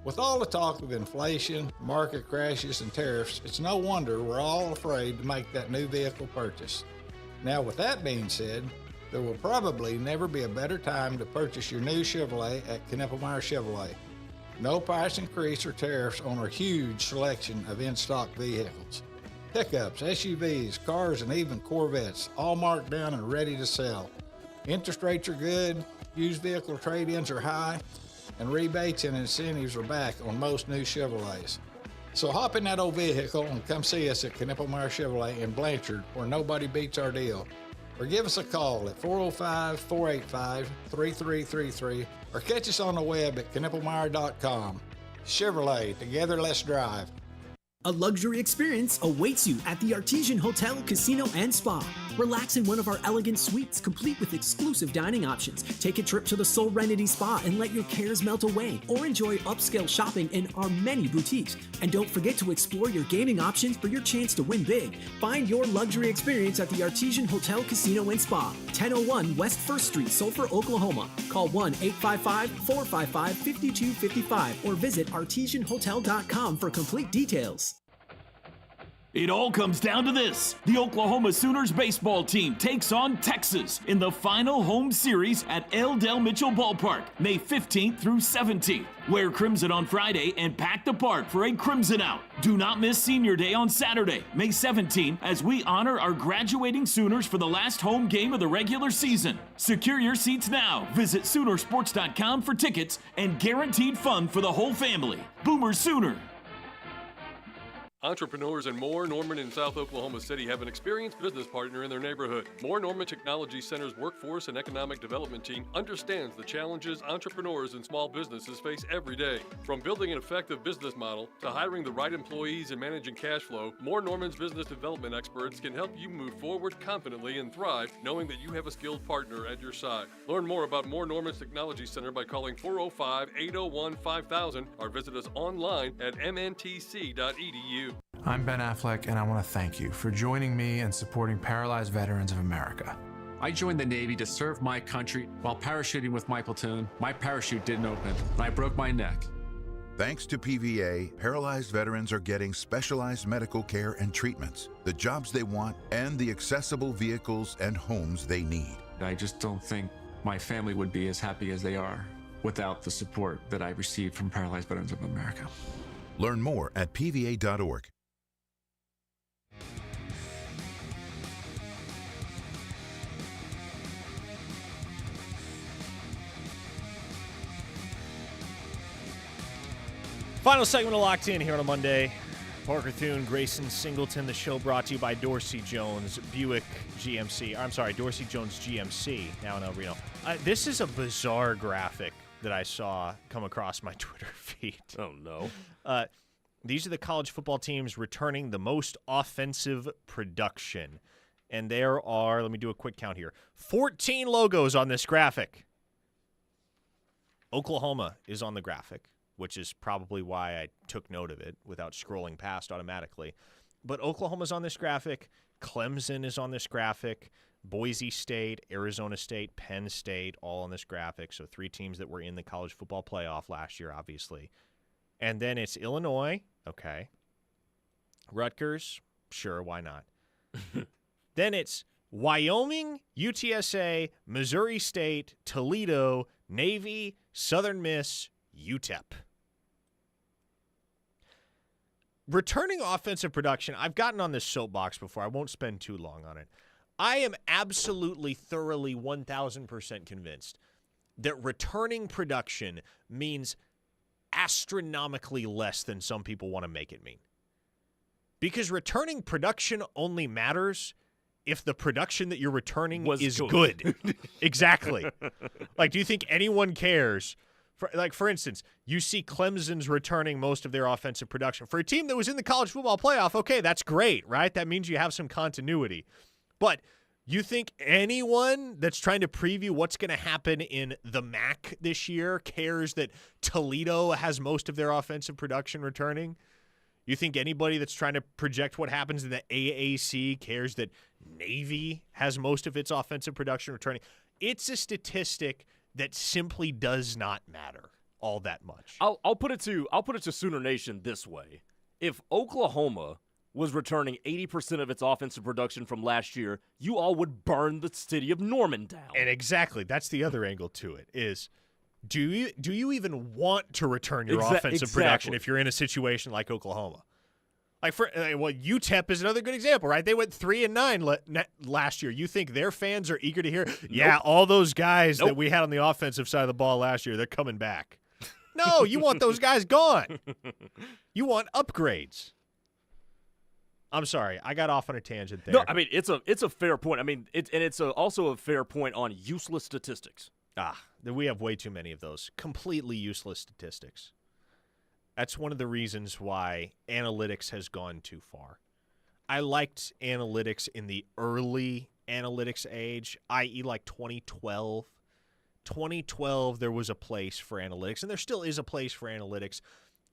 With all the talk of inflation, market crashes, and tariffs, it's no wonder we're all afraid to make that new vehicle purchase. Now, with that being said, there will probably never be a better time to purchase your new Chevrolet at CanippleMer Chevrolet. No price increase or tariffs on our huge selection of in-stock vehicles. Pickups, SUVs, cars, and even Corvettes, all marked down and ready to sell. Interest rates are good, used vehicle trade-ins are high, and rebates and incentives are back on most new Chevrolets. So hop in that old vehicle and come see us at CanippleMer Chevrolet in Blanchard, where nobody beats our deal. Or give us a call at 405-485-3333 or catch us on the web at CanippleMer.com. Chevrolet, together let's drive. A luxury experience awaits you at the Artisian Hotel, Casino, and Spa. Relax in one of our elegant suites, complete with exclusive dining options. Take a trip to the Serenity Spa and let your cares melt away, or enjoy upscale shopping in our many boutiques. And don't forget to explore your gaming options for your chance to win big. Find your luxury experience at the Artisian Hotel, Casino, and Spa, 1001 West 1st Street, Sulphur, Oklahoma. Call 1-855-455-5255 or visit artesianhotel.com for complete details. It all comes down to this. The Oklahoma Sooners baseball team takes on Texas in the final home series at L. Del Mitchell Ballpark, May 15th through 17th. Wear crimson on Friday and pack the park for a Crimson Out. Do not miss Senior Day on Saturday, May 17th, as we honor our graduating Sooners for the last home game of the regular season. Secure your seats now. Visit Soonersports.com for tickets and guaranteed fun for the whole family. Boomer Sooner. Entrepreneurs in Moore, Norman, and South Oklahoma City have an experienced business partner in their neighborhood. Moore Norman Technology Center's workforce and economic development team understands the challenges entrepreneurs and small businesses face every day. From building an effective business model to hiring the right employees and managing cash flow, Moore Norman's business development experts can help you move forward confidently and thrive, knowing that you have a skilled partner at your side. Learn more about Moore Norman's Technology Center by calling 405-801-5000 or visit us online at mntc.edu. I'm Ben Affleck, and I want to thank you for joining me in supporting Paralyzed Veterans of America. I joined the Navy to serve my country. While parachuting with my platoon, my parachute didn't open, and I broke my neck. Thanks to PVA, paralyzed veterans are getting specialized medical care and treatments, the jobs they want, and the accessible vehicles and homes they need. I just don't think my family would be as happy as they are without the support that I received from Paralyzed Veterans of America. Learn more at pva.org. Final segment of Locked In here on a Monday. Parker Thune, Grayson Singleton. The show brought to you by Dorsey Jones Buick GMC. I'm sorry, Dorsey Jones GMC, now in El Reno. This is a bizarre graphic that I saw come across my Twitter feed. Oh, no. These are the college football teams returning the most offensive production. And there are, let me do a quick count here, 14 logos on this graphic. Oklahoma is on the graphic, which is probably why I took note of it without scrolling past automatically. But Oklahoma's on this graphic. Clemson is on this graphic. Boise State, Arizona State, Penn State, all on this graphic. So 3 teams that were in the college football playoff last year, obviously. And then it's Illinois. Okay. Rutgers. Sure, why not? Then it's Wyoming, UTSA, Missouri State, Toledo, Navy, Southern Miss, UTEP. Returning offensive production, I've gotten on this soapbox before. I won't spend too long on it. I am absolutely, thoroughly, 1,000% convinced that returning production means astronomically less than some people want to make it mean. Because returning production only matters if the production that you're returning is good. Exactly. Like, do you think anyone cares? For instance, you see Clemson's returning most of their offensive production. For a team that was in the college football playoff, okay, that's great, right? That means you have some continuity. But You think anyone that's trying to preview what's going to happen in the MAC this year cares that Toledo has most of their offensive production returning? You think anybody that's trying to project what happens in the AAC cares that Navy has most of its offensive production returning? It's a statistic that simply does not matter all that much. I'll put it to Sooner Nation this way. If Oklahoma was returning 80% of its offensive production from last year, you all would burn the city of Norman down. And exactly, that's the other angle to it is, do you even want to return your offensive production if you're in a situation like Oklahoma? Like UTEP is another good example, right? They went 3-9 last year. You think their fans are eager to hear, yeah, all those guys that we had on the offensive side of the ball last year, they're coming back. No, you want those guys gone. You want upgrades. I'm sorry, I got off on a tangent there. No, I mean it's a fair point. I mean it's also a fair point on useless statistics. We have way too many of those completely useless statistics. That's one of the reasons why analytics has gone too far. I liked analytics in the early analytics age, i.e. like 2012. 2012, there was a place for analytics, and there still is a place for analytics,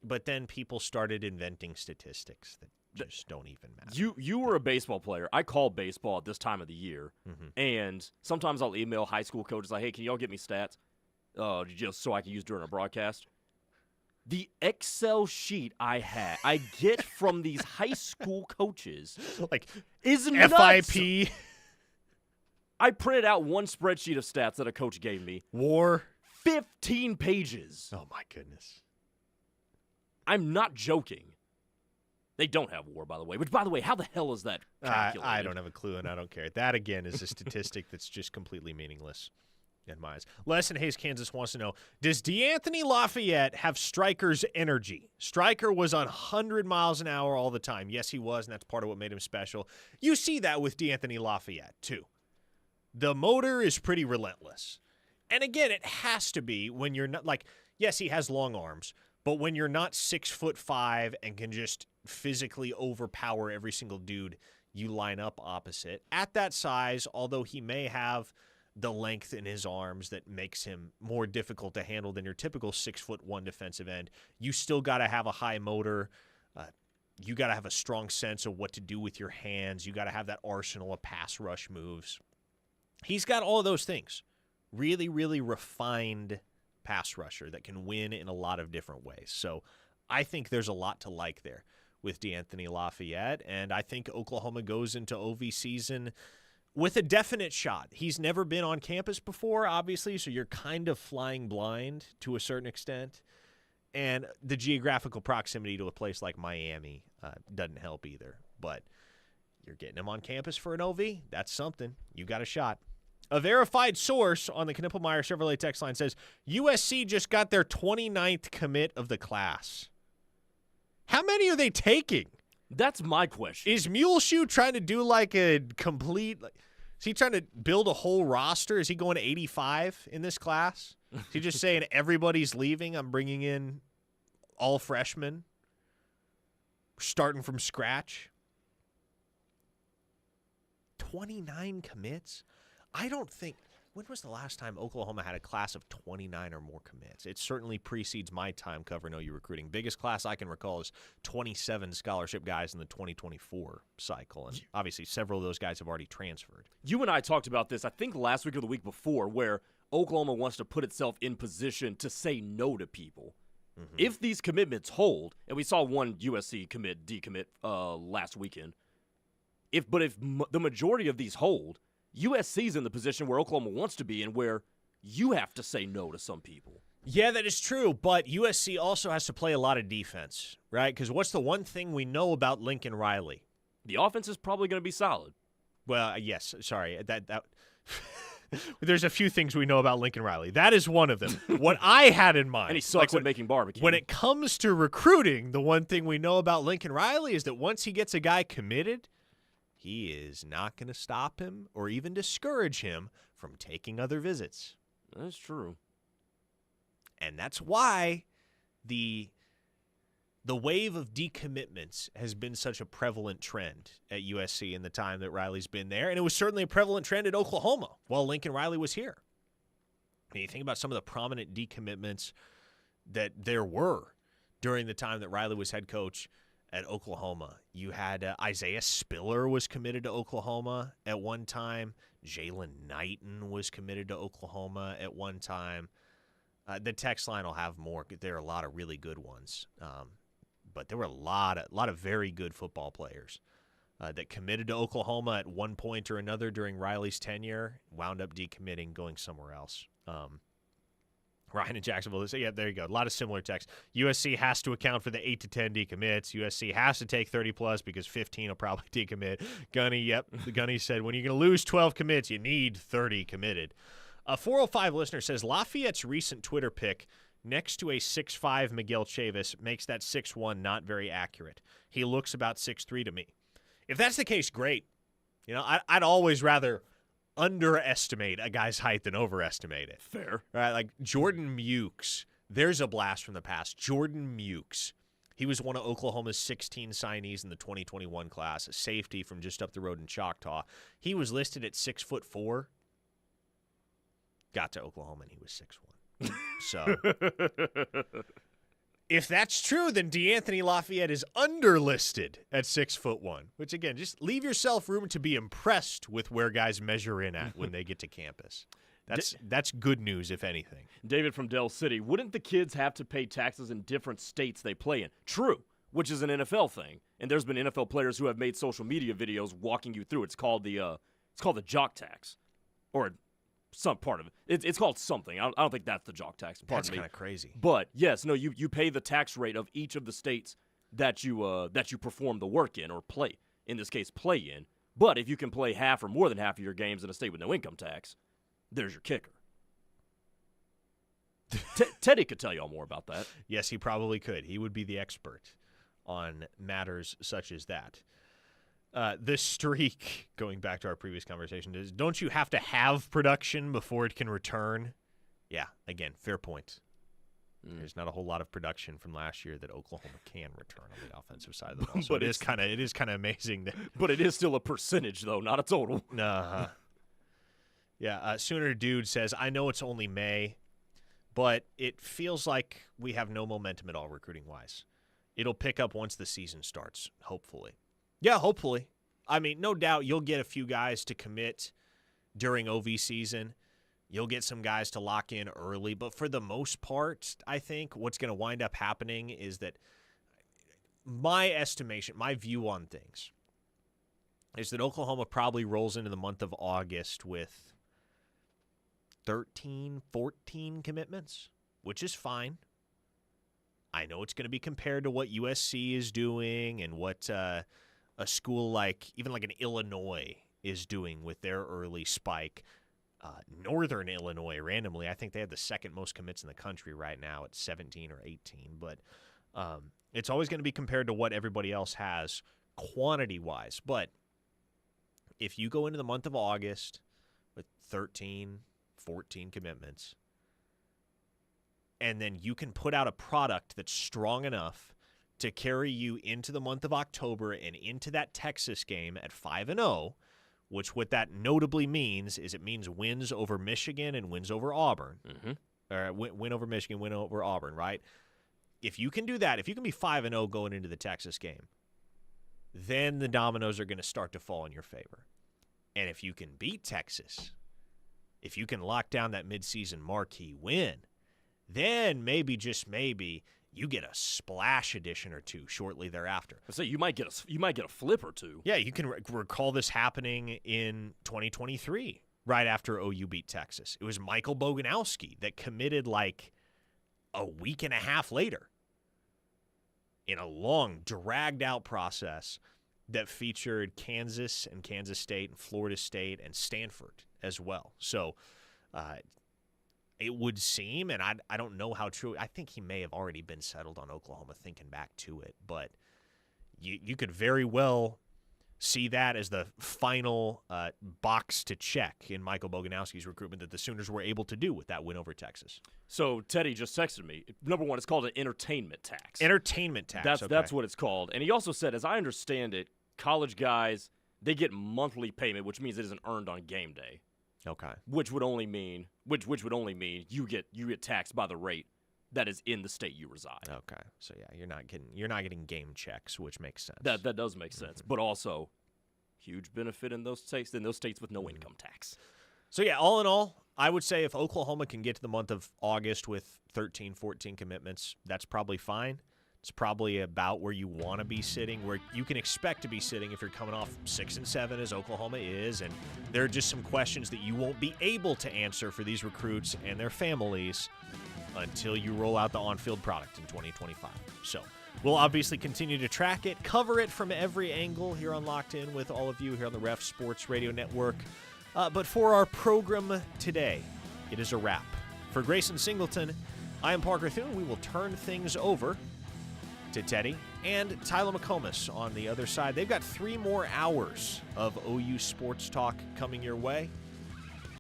but then people started inventing statistics that just don't even matter. You were a baseball player. I call baseball at this time of the year, and sometimes I'll email high school coaches like, hey, can y'all get me stats just so I can use during a broadcast? The Excel sheet I get from these high school coaches is nuts. FIP. I printed out one spreadsheet of stats that a coach gave me. War. 15 pages. Oh, my goodness. I'm not joking. They don't have war, by the way. Which, by the way, how the hell is that calculated? I don't have a clue, and I don't care. That, again, is a statistic that's just completely meaningless in my eyes. Les in Hayes, Kansas wants to know, does DeAnthony Lafayette have striker's energy? Striker was on 100 miles an hour all the time. Yes, he was, and that's part of what made him special. You see that with DeAnthony Lafayette, too. The motor is pretty relentless. And, again, it has to be when you're not, like, yes, he has long arms, but when you're not 6'5" and can just physically overpower every single dude you line up opposite, at that size, although he may have the length in his arms that makes him more difficult to handle than your typical 6'1" defensive end, you still got to have a high motor. You got to have a strong sense of what to do with your hands. You got to have that arsenal of pass rush moves. He's got all of those things. Really, really refined pass rusher that can win in a lot of different ways. So I think there's a lot to like there with DeAnthony Lafayette, and I think Oklahoma goes into OV season with a definite shot. He's never been on campus before, obviously, so you're kind of flying blind to a certain extent, and the geographical proximity to a place like Miami doesn't help either, but you're getting him on campus for an OV. That's something. You got a shot. A verified source on the CanippleMer Chevrolet text line says, USC just got their 29th commit of the class. How many are they taking? That's my question. Is Muleshoe trying to do like a complete is he trying to build a whole roster? Is he going to 85 in this class? Is he just saying everybody's leaving, I'm bringing in all freshmen, starting from scratch? 29 commits? I don't think – when was the last time Oklahoma had a class of 29 or more commits? It certainly precedes my time covering OU recruiting. Biggest class I can recall is 27 scholarship guys in the 2024 cycle, and obviously several of those guys have already transferred. You and I talked about this, I think last week or the week before, where Oklahoma wants to put itself in position to say no to people. Mm-hmm. If these commitments hold, and we saw one USC decommit last weekend, if the majority of these hold – USC's in the position where Oklahoma wants to be and where you have to say no to some people. Yeah, that is true, but USC also has to play a lot of defense, right? Because what's the one thing we know about Lincoln Riley? The offense is probably going to be solid. Well, yes, sorry. That there's a few things we know about Lincoln Riley. That is one of them. What I had in mind. And he sucks at making barbecue. When it comes to recruiting, the one thing we know about Lincoln Riley is that once he gets a guy committed, he is not going to stop him or even discourage him from taking other visits. That's true. And that's why the the wave of decommitments has been such a prevalent trend at USC in the time that Riley's been there, and it was certainly a prevalent trend at Oklahoma while Lincoln Riley was here. And you think about some of the prominent decommitments that there were during the time that Riley was head coach at Oklahoma. You had Isaiah Spiller was committed to Oklahoma at one time. Jalen Knighton was committed to Oklahoma at one time. The text line will have more. There are a lot of really good ones. But there were a lot of very good football players that committed to Oklahoma at one point or another during Riley's tenure, wound up decommitting, going somewhere else. Ryan in Jacksonville, yeah, there you go. A lot of similar texts. USC has to account for the 8 to 10 decommits. USC has to take 30-plus because 15 will probably decommit. Gunny, yep. The Gunny said, when you're going to lose 12 commits, you need 30 committed. A 405 listener says, Lafayette's recent Twitter pic next to a 6'5" Miguel Chavis makes that 6'1" not very accurate. He looks about 6'3" to me. If that's the case, great. You know, I'd always rather underestimate a guy's height than overestimate it. Fair. Right? Like Jordan Mukes. There's a blast from the past. Jordan Mukes. He was one of Oklahoma's 16 signees in the 2021 class, a safety from just up the road in Choctaw. He was listed at 6'4". Got to Oklahoma and he was 6'1". So, if that's true, then DeAnthony Lafayette is underlisted at 6'1", which again, just leave yourself room to be impressed with where guys measure in at when they get to campus. That's good news, if anything. David from Del City, wouldn't the kids have to pay taxes in different states they play in? True, which is an NFL thing, and there's been NFL players who have made social media videos walking you through. It's called the jock tax, or some part of it. It's called something. I don't think that's the jock tax. That's kind of crazy. But yes, no, you pay the tax rate of each of the states that you perform the work in or play. In this case, play in. But if you can play half or more than half of your games in a state with no income tax, there's your kicker. Teddy could tell you all more about that. Yes, he probably could. He would be the expert on matters such as that. The streak, going back to our previous conversation, is don't you have to have production before it can return? Yeah, again, fair point. There's not a whole lot of production from last year that Oklahoma can return on the offensive side of the ball. So it is kind of amazing. But it is still a percentage, though, not a total. Uh-huh. Yeah, Sooner Dude says, I know it's only May, but it feels like we have no momentum at all recruiting-wise. It'll pick up once the season starts, hopefully. Yeah, hopefully. I mean, no doubt you'll get a few guys to commit during OV season. You'll get some guys to lock in early. But for the most part, I think what's going to wind up happening is that my estimation, my view on things, is that Oklahoma probably rolls into the month of August with 13, 14 commitments, which is fine. I know it's going to be compared to what USC is doing and what a school even like an Illinois is doing with their early spike. Northern Illinois, randomly, I think they have the second most commits in the country right now at 17 or 18. But it's always going to be compared to what everybody else has quantity-wise. But if you go into the month of August with 13, 14 commitments, and then you can put out a product that's strong enough to carry you into the month of October and into that Texas game at 5-0, which what that notably means is it means wins over Michigan and wins over Auburn. Or win over Michigan, win over Auburn, right? If you can do that, if you can be 5-0 going into the Texas game, then the dominoes are going to start to fall in your favor. And if you can beat Texas, if you can lock down that midseason marquee win, then maybe, just maybe, you get a splash edition or two shortly thereafter. So you might get a flip or two. Yeah, you can recall this happening in 2023, right after OU beat Texas. It was Michael Boganowski that committed like a week and a half later in a long, dragged-out process that featured Kansas and Kansas State and Florida State and Stanford as well. So it would seem, and I don't know how true, I think he may have already been settled on Oklahoma thinking back to it, but you could very well see that as the final box to check in Michael Boganowski's recruitment that the Sooners were able to do with that win over Texas. So Teddy just texted me. Number one, it's called an entertainment tax. Entertainment tax. That's what it's called. And he also said, as I understand it, college guys, they get monthly payment, which means it isn't earned on game day. Okay. Which would only mean you get taxed by the rate that is in the state you reside. Okay. So yeah, you're not getting game checks, which makes sense. That does make sense. But also huge benefit in those states with no income tax. So yeah, all in all, I would say if Oklahoma can get to the month of August with 13, 14 commitments, that's probably fine. It's probably about where you want to be sitting, where you can expect to be sitting if you're coming off 6-7 as Oklahoma is, and there are just some questions that you won't be able to answer for these recruits and their families until you roll out the on-field product in 2025. So we'll obviously continue to track it, cover it from every angle here on Locked In with all of you here on the Ref Sports Radio Network. But for our program today, it is a wrap. For Grayson Singleton, I am Parker Thune. We will turn things over to Teddy and Tyler McComas on the other side. They've got 3 more hours of OU sports talk coming your way.